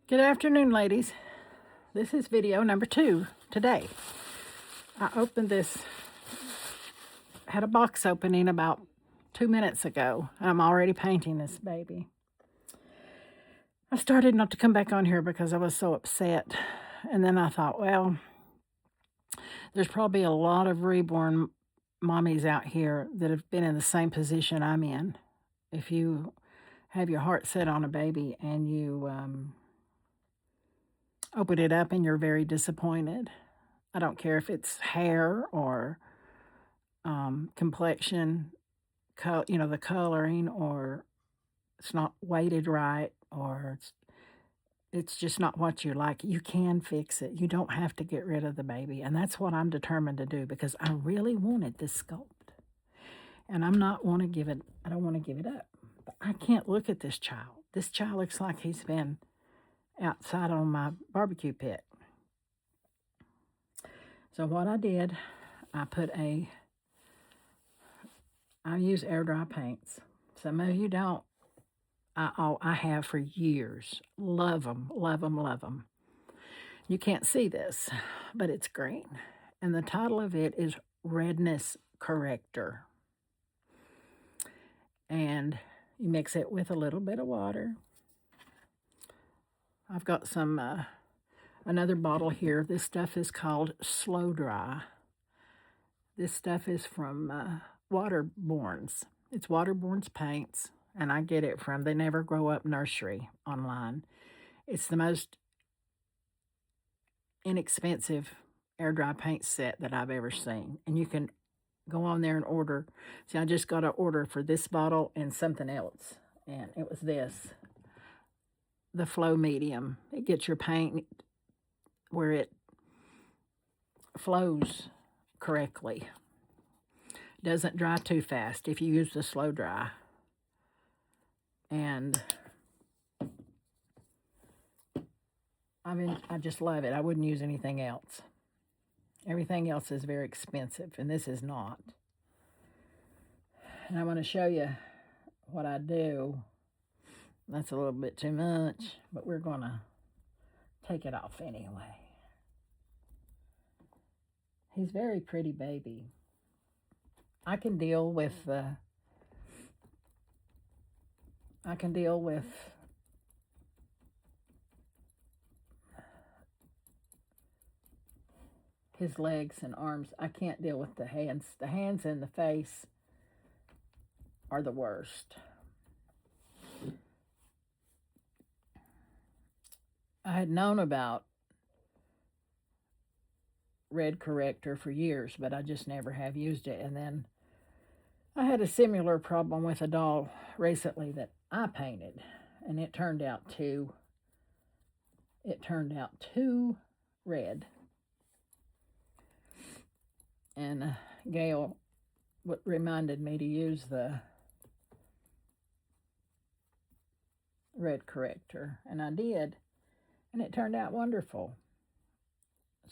Good afternoon, ladies. This is video number 2 today. I opened this, had a box opening about 2 minutes ago. I'm already painting this baby. I started not to come back on here because I was so upset. And then I thought, well, there's probably a lot of reborn mommies out here that have been in the same position I'm in. If you have your heart set on a baby and you open it up and you're very disappointed. I don't care if it's hair or complexion, the coloring, or it's not weighted right, or it's just not what you like. You can fix it. You don't have to get rid of the baby. And that's what I'm determined to do because I really wanted this sculpt. And I don't want to give it up. But I can't look at this child. This child looks like he's been outside on my barbecue pit. So what I did, I use air dry paints. Some of you don't. I have for years. Love them, love them, love them. You can't see this, but it's green. And the title of it is Redness Corrector. And you mix it with a little bit of water. I've got another bottle here. This stuff is called Slow Dry. This stuff is from Waterborns. It's Waterborns paints, and I get it from They Never Grow Up Nursery online. It's the most inexpensive air dry paint set that I've ever seen. And you can go on there and order. See, I just got an order for this bottle and something else. And it was this, the Flow Medium. It gets your paint where it flows correctly. Doesn't dry too fast if you use the slow dry. And I just love it. I wouldn't use anything else. Everything else is very expensive, and this is not. And I'm going to show you what I do. That's a little bit too much, but we're going to take it off anyway. He's a very pretty baby. I can deal with his legs and arms. I can't deal with the hands. The hands and the face are the worst. I had known about red corrector for years, but I just never have used it. And then I had a similar problem with a doll recently that I painted, and it turned out too red. And Gail reminded me to use the red corrector, and I did, and it turned out wonderful.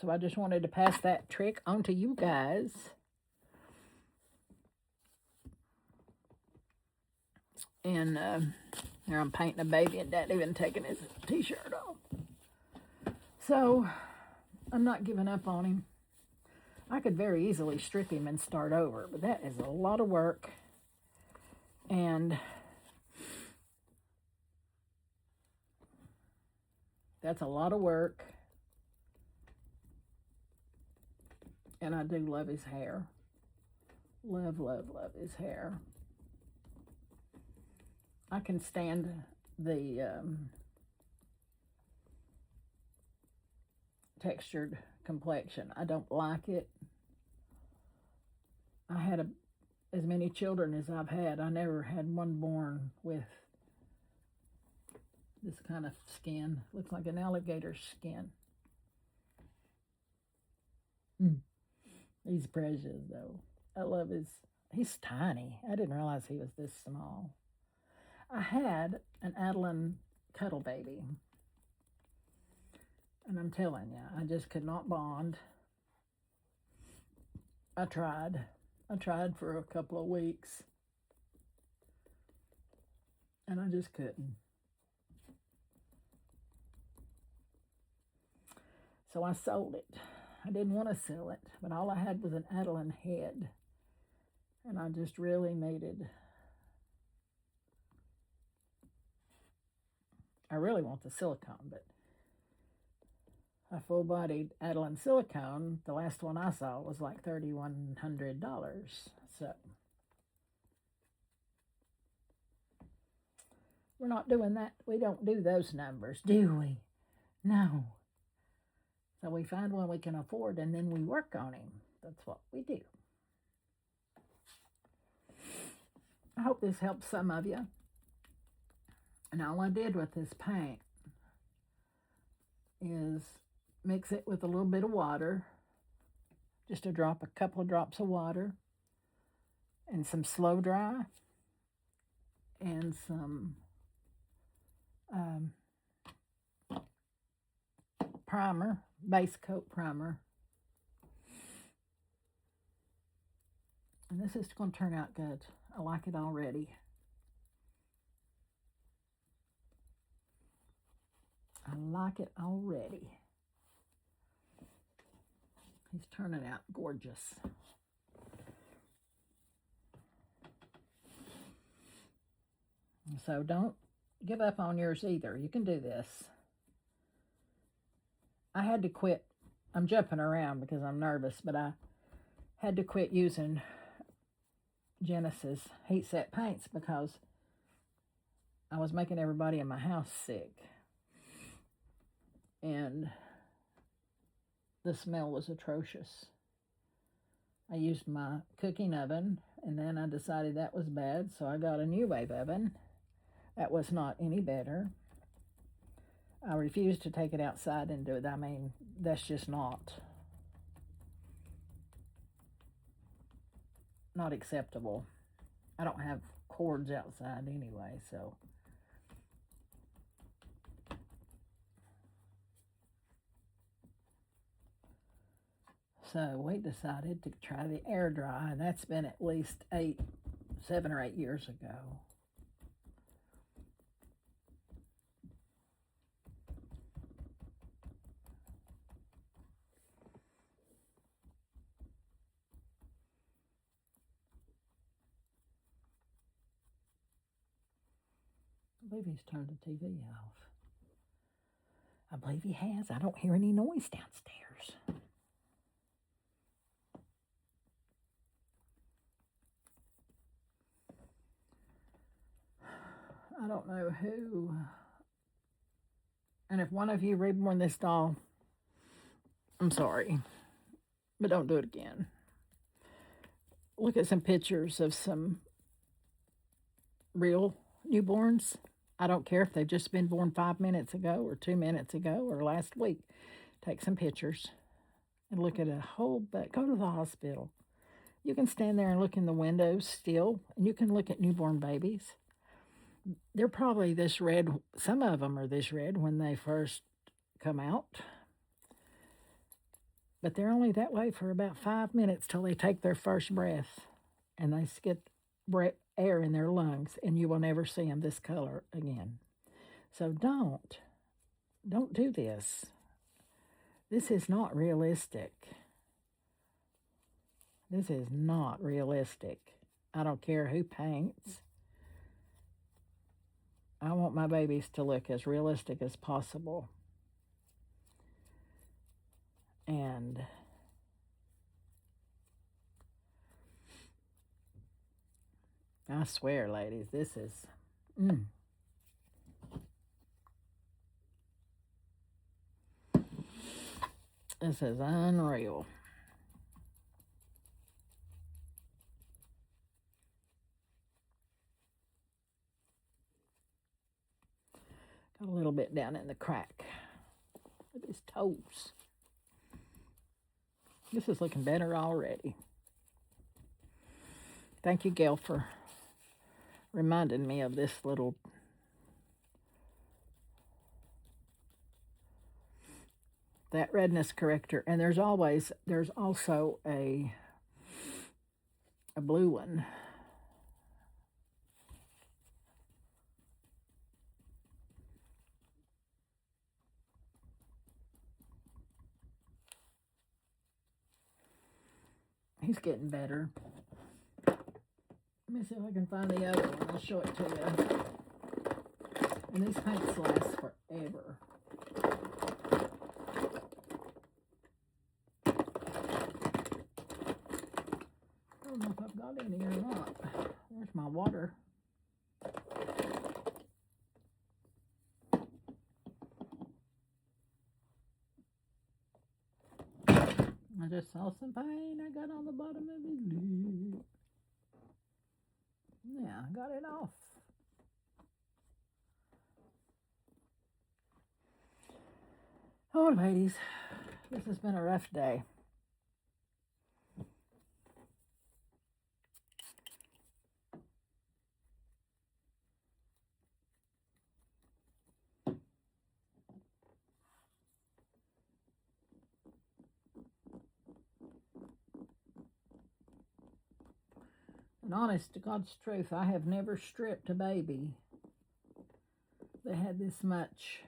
So I just wanted to pass that trick on to you guys. And here I'm painting a baby and Dad even taking his t-shirt off. So I'm not giving up on him. I could very easily strip him and start over, but that is a lot of work. And that's a lot of work. And I do love his hair. Love, love, love his hair. I can stand the textured complexion. I don't like it. I had as many children as I've had. I never had one born with this kind of skin. Looks like an alligator's skin. He's precious, though. I love he's tiny. I didn't realize he was this small. I had an Adeline cuddle baby. And I'm telling you, I just could not bond. I tried for a couple of weeks. And I just couldn't. So I sold it. I didn't want to sell it, but all I had was an Adeline head. And I just really needed, I really want the silicone, but a full-bodied Adeline silicone, the last one I saw was like $3,100. So we're not doing that. We don't do those numbers, do we? No. So we find one we can afford and then we work on him. That's what we do. I hope this helps some of you. And all I did with this paint is mix it with a little bit of water, just a couple of drops of water, and some slow dry, and some primer, base coat primer. And this is going to turn out good. I like it already. I like it already. He's turning out gorgeous. So don't give up on yours either. You can do this. I had to quit. I'm jumping around because I'm nervous, but I had to quit using Genesis heat set paints because I was making everybody in my house sick. And the smell was atrocious. I used my cooking oven, and then I decided that was bad, so I got a NuWave oven. That was not any better. I refused to take it outside and do it. I mean, that's just not acceptable. I don't have cords outside anyway, so. So we decided to try the air dry, and that's been at least 7 or 8 years ago. I believe he's turned the TV off. I believe he has. I don't hear any noise downstairs. I don't know who. And if one of you reborn this doll, I'm sorry, but don't do it again. Look at some pictures of some real newborns. I don't care if they've just been born 5 minutes ago or 2 minutes ago or last week. Take some pictures and look at a whole, but go to the hospital. You can stand there and look in the windows still, and you can look at newborn babies. They're probably this red. Some of them are this red when they first come out. But they're only that way for about 5 minutes till they take their first breath. And they get air in their lungs, and you will never see them this color again. So don't do this. This is not realistic. This is not realistic. I don't care who paints. I want my babies to look as realistic as possible. And I swear, ladies, this is, this is unreal. Got a little bit down in the crack of his toes. This is looking better already. Thank you, Gail, for reminding me of this little that redness corrector. And there's also a blue one. He's getting better. Let me see if I can find the other one. I'll show it to you. And these paints last forever. I don't know if I've got any or not. Where's my water? I just saw some paint I got on the bottom of his lip. Yeah, I got it off. Oh, ladies, this has been a rough day. And honest to God's truth, I have never stripped a baby that had this much